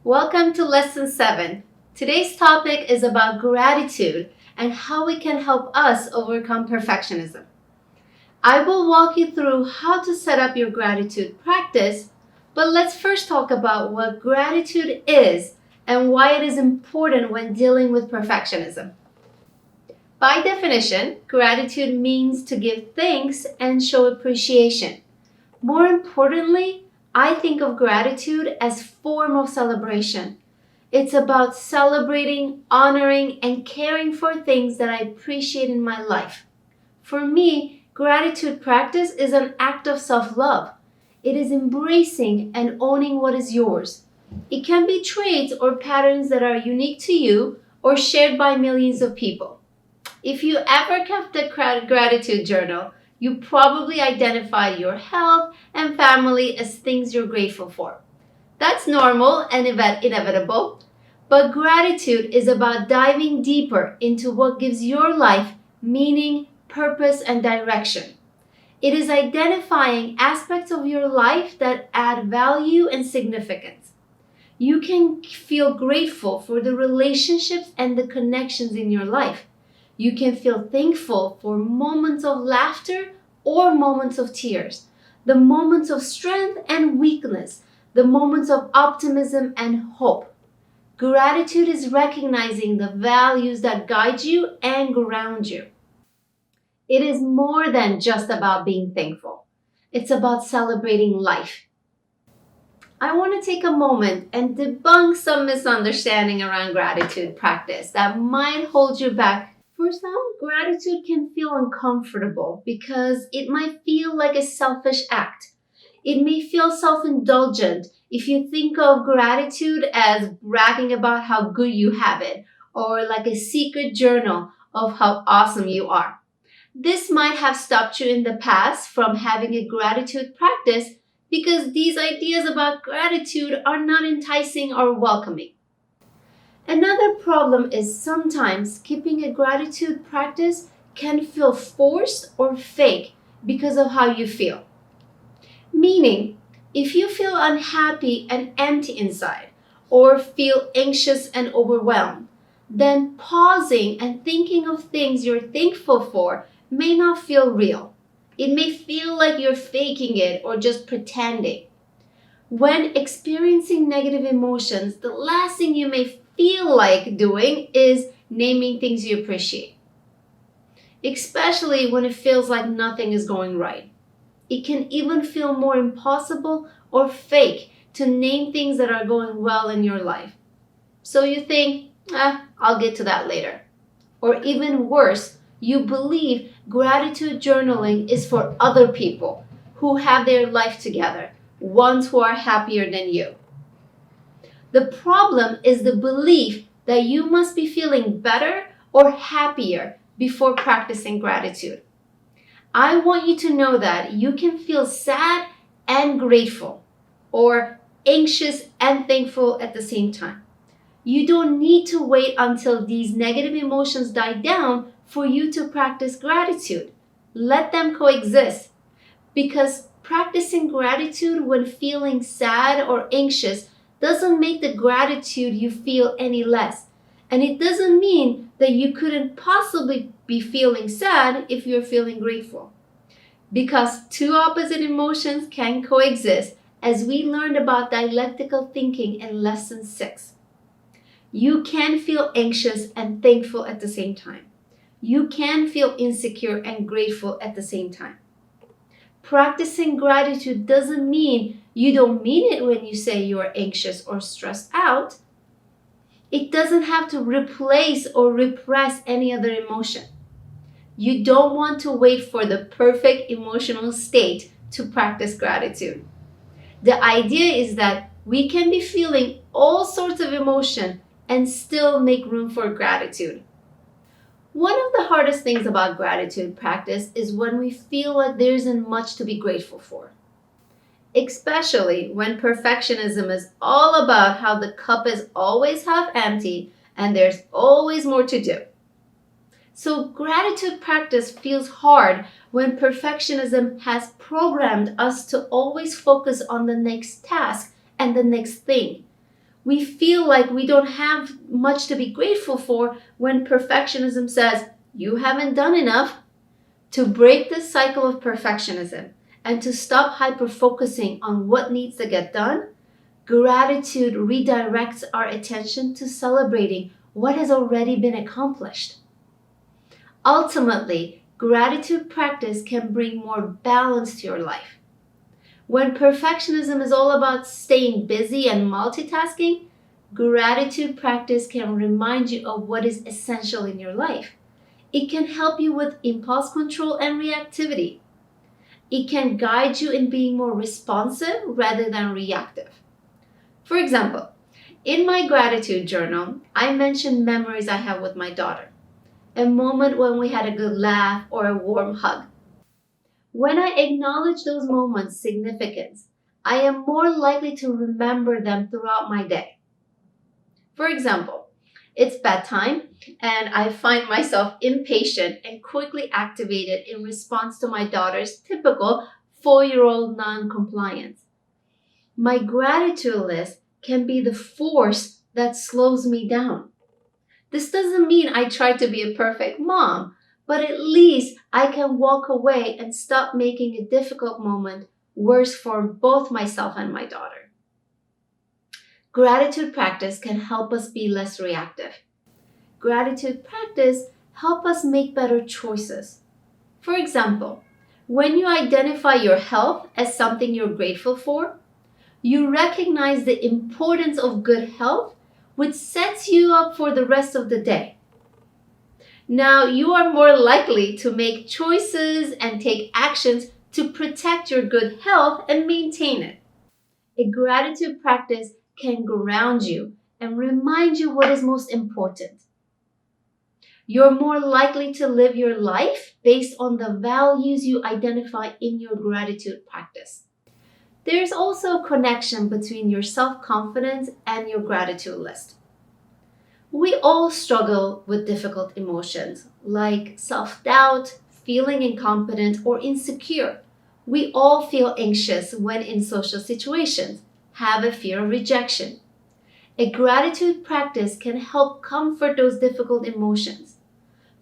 Welcome to Lesson 7. Today's topic is about gratitude and how it can help us overcome perfectionism. I will walk you through how to set up your gratitude practice, but let's first talk about what gratitude is and why it is important when dealing with perfectionism. By definition, gratitude means to give thanks and show appreciation. More importantly, I think of gratitude as a form of celebration. It's about celebrating, honoring, and caring for things that I appreciate in my life. For me, gratitude practice is an act of self-love. It is embracing and owning what is yours. It can be traits or patterns that are unique to you or shared by millions of people. If you ever kept a gratitude journal, you probably identified your health and family as things you're grateful for. That's normal and inevitable, but gratitude is about diving deeper into what gives your life meaning, purpose, and direction. It is identifying aspects of your life that add value and significance. You can feel grateful for the relationships and the connections in your life. You can feel thankful for moments of laughter or moments of tears, the moments of strength and weakness, the moments of optimism and hope. Gratitude is recognizing the values that guide you and ground you. It is more than just about being thankful. It's about celebrating life. I want to take a moment and debunk some misunderstanding around gratitude practice that might hold you back. For some, gratitude can feel uncomfortable because it might feel like a selfish act. It may feel self-indulgent if you think of gratitude as bragging about how good you have it, or like a secret journal of how awesome you are. This might have stopped you in the past from having a gratitude practice because these ideas about gratitude are not enticing or welcoming. Another problem is sometimes keeping a gratitude practice can feel forced or fake because of how you feel. Meaning, if you feel unhappy and empty inside, or feel anxious and overwhelmed, then pausing and thinking of things you're thankful for may not feel real. It may feel like you're faking it or just pretending. When experiencing negative emotions, the last thing you may feel like doing is naming things you appreciate, especially when it feels like nothing is going right. It can even feel more impossible or fake to name things that are going well in your life. So you think, I'll get to that later. Or even worse, you believe gratitude journaling is for other people who have their life together, ones who are happier than you. The problem is the belief that you must be feeling better or happier before practicing gratitude. I want you to know that you can feel sad and grateful, or anxious and thankful at the same time. You don't need to wait until these negative emotions die down for you to practice gratitude. Let them coexist, because practicing gratitude when feeling sad or anxious doesn't make the gratitude you feel any less. And it doesn't mean that you couldn't possibly be feeling sad if you're feeling grateful. Because two opposite emotions can coexist, as we learned about dialectical thinking in Lesson 6. You can feel anxious and thankful at the same time. You can feel insecure and grateful at the same time. Practicing gratitude doesn't mean you don't mean it when you say you are anxious or stressed out. It doesn't have to replace or repress any other emotion. You don't want to wait for the perfect emotional state to practice gratitude. The idea is that we can be feeling all sorts of emotion and still make room for gratitude. One of the hardest things about gratitude practice is when we feel like there isn't much to be grateful for. Especially when perfectionism is all about how the cup is always half empty and there's always more to do. So gratitude practice feels hard when perfectionism has programmed us to always focus on the next task and the next thing. We feel like we don't have much to be grateful for when perfectionism says, you haven't done enough. To break this cycle of perfectionism and to stop hyper-focusing on what needs to get done, gratitude redirects our attention to celebrating what has already been accomplished. Ultimately, gratitude practice can bring more balance to your life. When perfectionism is all about staying busy and multitasking, gratitude practice can remind you of what is essential in your life. It can help you with impulse control and reactivity. It can guide you in being more responsive rather than reactive. For example, in my gratitude journal, I mentioned memories I have with my daughter, a moment when we had a good laugh or a warm hug. When I acknowledge those moments' significance, I am more likely to remember them throughout my day. For example, it's bedtime and I find myself impatient and quickly activated in response to my daughter's typical 4-year-old non-compliance. My gratitude list can be the force that slows me down. This doesn't mean I try to be a perfect mom, but at least I can walk away and stop making a difficult moment worse for both myself and my daughter. Gratitude practice can help us be less reactive. Gratitude practice help us make better choices. For example, when you identify your health as something you're grateful for, you recognize the importance of good health, which sets you up for the rest of the day. Now, you are more likely to make choices and take actions to protect your good health and maintain it. A gratitude practice can ground you and remind you what is most important. You're more likely to live your life based on the values you identify in your gratitude practice. There's also a connection between your self-confidence and your gratitude list. We all struggle with difficult emotions like self-doubt, feeling incompetent or insecure. We all feel anxious when in social situations, have a fear of rejection. A gratitude practice can help comfort those difficult emotions.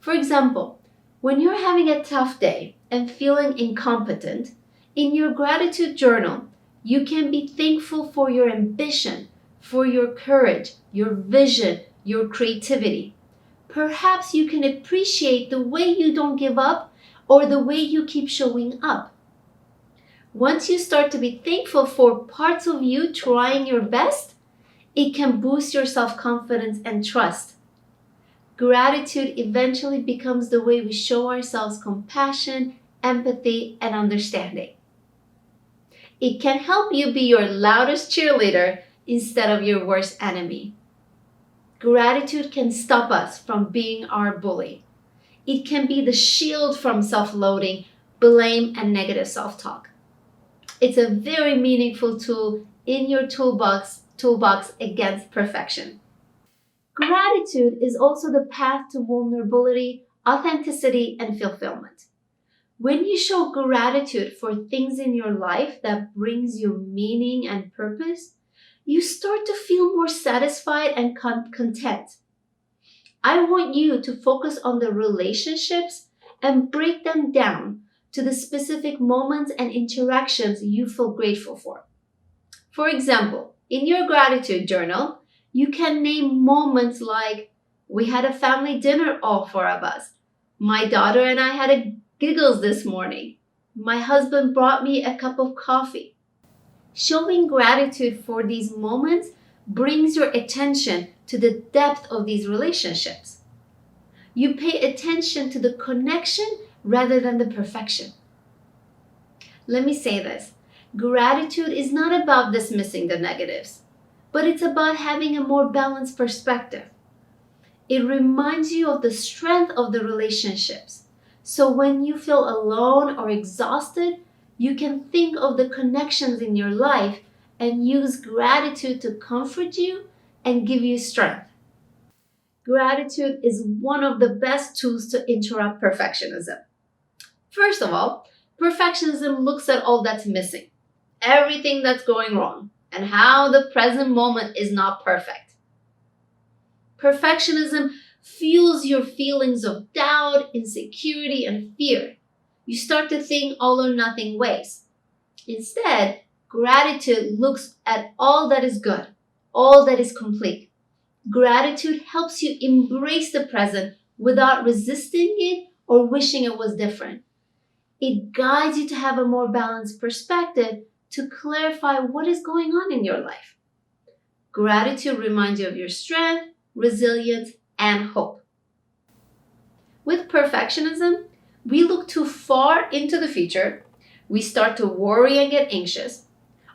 For example, when you're having a tough day and feeling incompetent, in your gratitude journal, you can be thankful for your ambition, for your courage, your vision, your creativity. Perhaps you can appreciate the way you don't give up or the way you keep showing up. Once you start to be thankful for parts of you trying your best, it can boost your self-confidence and trust. Gratitude eventually becomes the way we show ourselves compassion, empathy, and understanding. It can help you be your loudest cheerleader instead of your worst enemy. Gratitude can stop us from being our bully. It can be the shield from self-loathing, blame, and negative self-talk. It's a very meaningful tool in your toolbox against perfection. Gratitude is also the path to vulnerability, authenticity, and fulfillment. When you show gratitude for things in your life that brings you meaning and purpose, you start to feel more satisfied and content. I want you to focus on the relationships and break them down to the specific moments and interactions you feel grateful for. For example, in your gratitude journal, you can name moments like, we had a family dinner, all four of us. My daughter and I had a giggles this morning. My husband brought me a cup of coffee. Showing gratitude for these moments brings your attention to the depth of these relationships. You pay attention to the connection rather than the perfection. Let me say this. Gratitude is not about dismissing the negatives, but it's about having a more balanced perspective. It reminds you of the strength of the relationships. So when you feel alone or exhausted, you can think of the connections in your life and use gratitude to comfort you and give you strength. Gratitude is one of the best tools to interrupt perfectionism. First of all, perfectionism looks at all that's missing, everything that's going wrong. and how the present moment is not perfect. Perfectionism fuels your feelings of doubt, insecurity, and fear. You start to think all or nothing ways. Instead, gratitude looks at all that is good, all that is complete. Gratitude helps you embrace the present without resisting it or wishing it was different. It guides you to have a more balanced perspective to clarify what is going on in your life. Gratitude reminds you of your strength, resilience, and hope. With perfectionism, we look too far into the future, we start to worry and get anxious,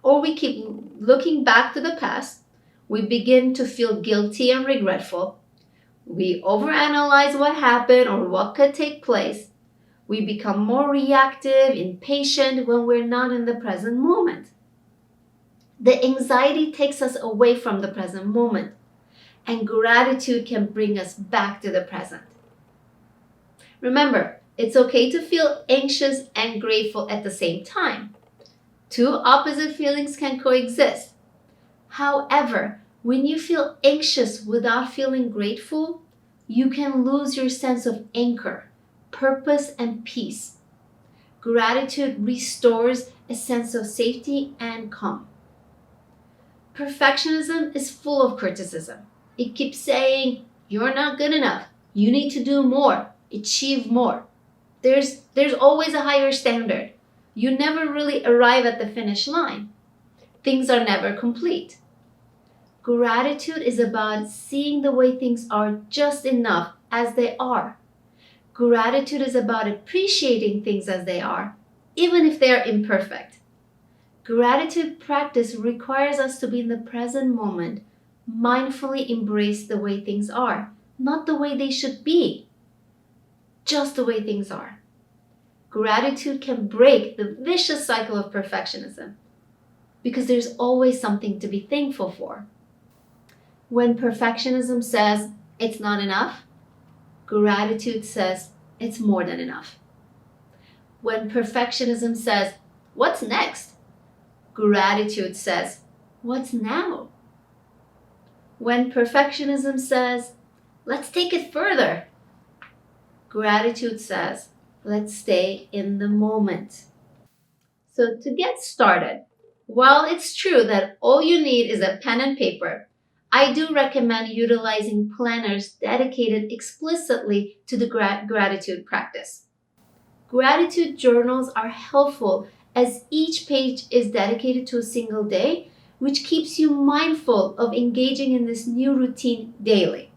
or we keep looking back to the past. We begin to feel guilty and regretful. We overanalyze what happened or what could take place. We become more reactive, impatient when we're not in the present moment. The anxiety takes us away from the present moment, and gratitude can bring us back to the present. Remember, it's okay to feel anxious and grateful at the same time. Two opposite feelings can coexist. However, when you feel anxious without feeling grateful, you can lose your sense of anchor, purpose, and peace. Gratitude restores a sense of safety and calm. Perfectionism is full of criticism. It keeps saying, "You're not good enough. You need to do more, achieve more." There's always a higher standard. You never really arrive at the finish line. Things are never complete. Gratitude is about seeing the way things are just enough as they are. Gratitude is about appreciating things as they are, even if they are imperfect. Gratitude practice requires us to be in the present moment, mindfully embrace the way things are, not the way they should be, just the way things are. Gratitude can break the vicious cycle of perfectionism because there's always something to be thankful for. When perfectionism says it's not enough, gratitude says it's more than enough. When perfectionism says, "What's next?" gratitude says, "What's now?" When perfectionism says, "Let's take it further," gratitude says, "Let's stay in the moment." So to get started, while it's true that all you need is a pen and paper, I do recommend utilizing planners dedicated explicitly to the gratitude practice. Gratitude journals are helpful as each page is dedicated to a single day, which keeps you mindful of engaging in this new routine daily.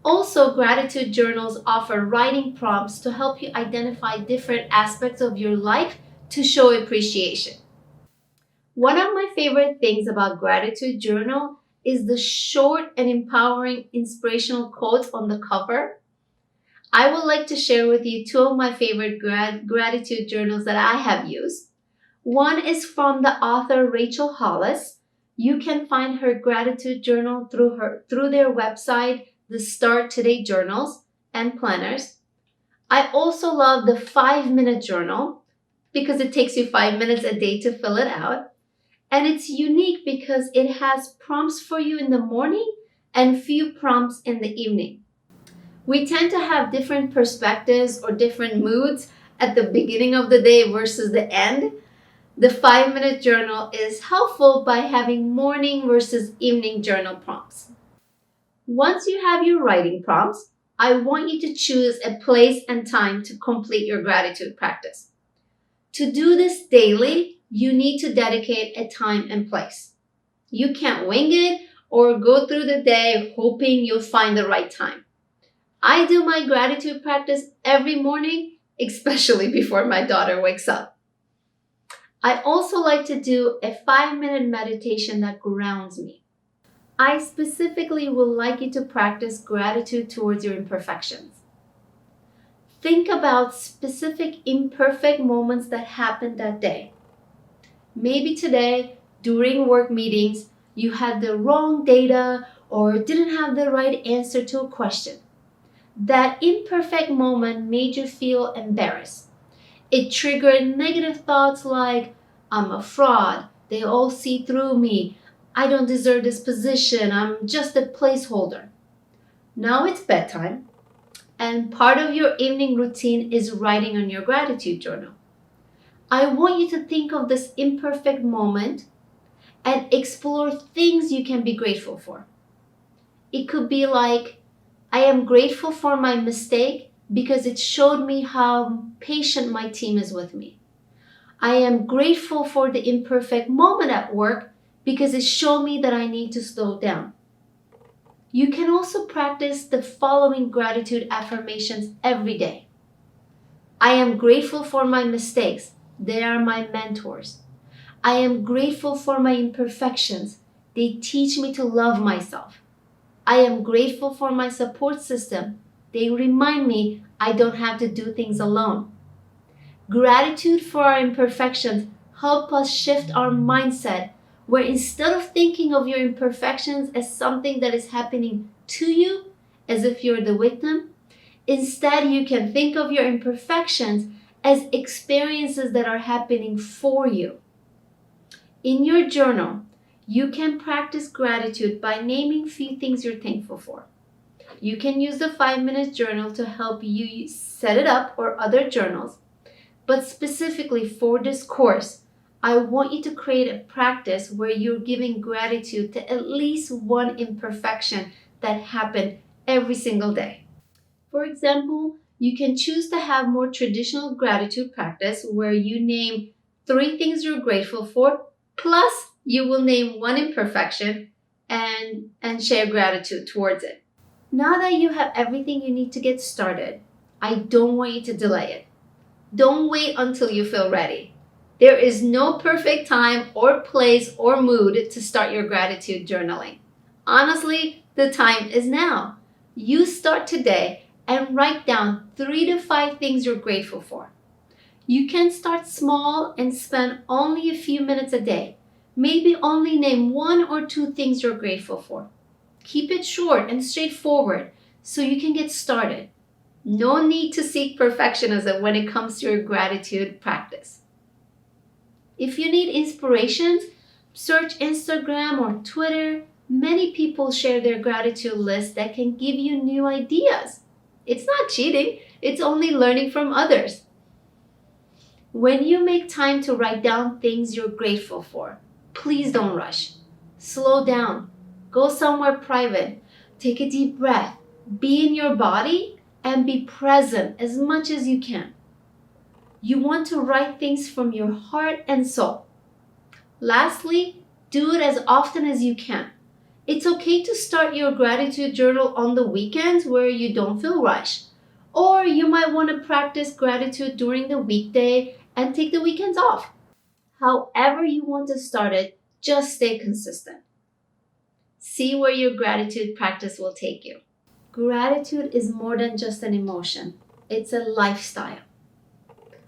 Also, gratitude journals offer writing prompts to help you identify different aspects of your life to show appreciation. One of my favorite things about gratitude journal is the short and empowering inspirational quotes on the cover. I would like to share with you two of my favorite gratitude journals that I have used. One is from the author Rachel Hollis. You can find her gratitude journal through their website, the Start Today journals and planners. I also love the 5-minute journal because it takes you 5 minutes a day to fill it out. And it's unique because it has prompts for you in the morning and few prompts in the evening. We tend to have different perspectives or different moods at the beginning of the day versus the end. The 5-minute journal is helpful by having morning versus evening journal prompts. Once you have your writing prompts, I want you to choose a place and time to complete your gratitude practice. To do this daily, you need to dedicate a time and place. You can't wing it or go through the day hoping you'll find the right time. I do my gratitude practice every morning, especially before my daughter wakes up. I also like to do a 5-minute meditation that grounds me. I specifically would like you to practice gratitude towards your imperfections. Think about specific imperfect moments that happened that day. Maybe today, during work meetings, you had the wrong data or didn't have the right answer to a question. That imperfect moment made you feel embarrassed. It triggered negative thoughts like, "I'm a fraud. They all see through me. I don't deserve this position. I'm just a placeholder. Now it's bedtime, and part of your evening routine is writing on your gratitude journal. I want you to think of this imperfect moment and explore things you can be grateful for. It could be like, I am grateful for my mistake because it showed me how patient my team is with me. I am grateful for the imperfect moment at work because it showed me that I need to slow down. You can also practice the following gratitude affirmations every day. I am grateful for my mistakes. They are my mentors. I am grateful for my imperfections. They teach me to love myself. I am grateful for my support system. They remind me I don't have to do things alone. Gratitude for our imperfections help us shift our mindset where instead of thinking of your imperfections as something that is happening to you, as if you're the victim, instead you can think of your imperfections as experiences that are happening for you. In your journal, you can practice gratitude by naming few things you're thankful for. You can use the 5-minute journal to help you set it up or other journals. But specifically for this course, I want you to create a practice where you're giving gratitude to at least one imperfection that happened every single day. For example, you can choose to have more traditional gratitude practice where you name 3 things you're grateful for, plus you will name one imperfection and share gratitude towards it. Now that you have everything you need to get started, I don't want you to delay it. Don't wait until you feel ready. There is no perfect time or place or mood to start your gratitude journaling. Honestly, the time is now. You start today and write down 3 to 5 things you're grateful for. You can start small and spend only a few minutes a day. Maybe only name 1 or 2 things you're grateful for. Keep it short and straightforward so you can get started. No need to seek perfectionism when it comes to your gratitude practice. If you need inspirations, search Instagram or Twitter. Many people share their gratitude list that can give you new ideas. It's not cheating, it's only learning from others. When you make time to write down things you're grateful for, please don't rush. Slow down. Go somewhere private. Take a deep breath. Be in your body and be present as much as you can. You want to write things from your heart and soul. Lastly, do it as often as you can. It's okay to start your gratitude journal on the weekends where you don't feel rushed. Or you might want to practice gratitude during the weekday and take the weekends off. However you want to start it, just stay consistent. See where your gratitude practice will take you. Gratitude is more than just an emotion. It's a lifestyle.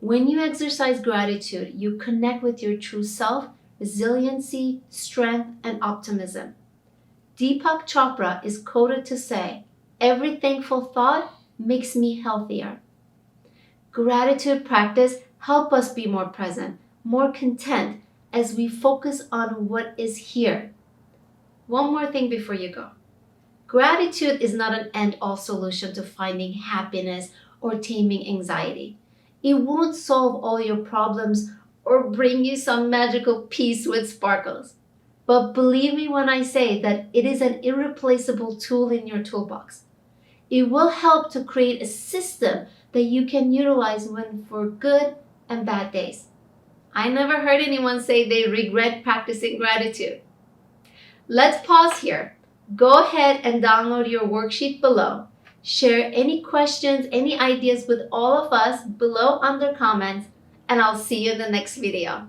When you exercise gratitude, you connect with your true self, resiliency, strength, and optimism. Deepak Chopra is quoted to say, "Every thankful thought makes me healthier." Gratitude practice helps us be more present, more content as we focus on what is here. One more thing before you go. Gratitude is not an end-all solution to finding happiness or taming anxiety. It won't solve all your problems or bring you some magical peace with sparkles. But believe me when I say that it is an irreplaceable tool in your toolbox. It will help to create a system that you can utilize when for good and bad days. I never heard anyone say they regret practicing gratitude. Let's pause here. Go ahead and download your worksheet below. Share any questions, any ideas with all of us below under comments, and I'll see you in the next video.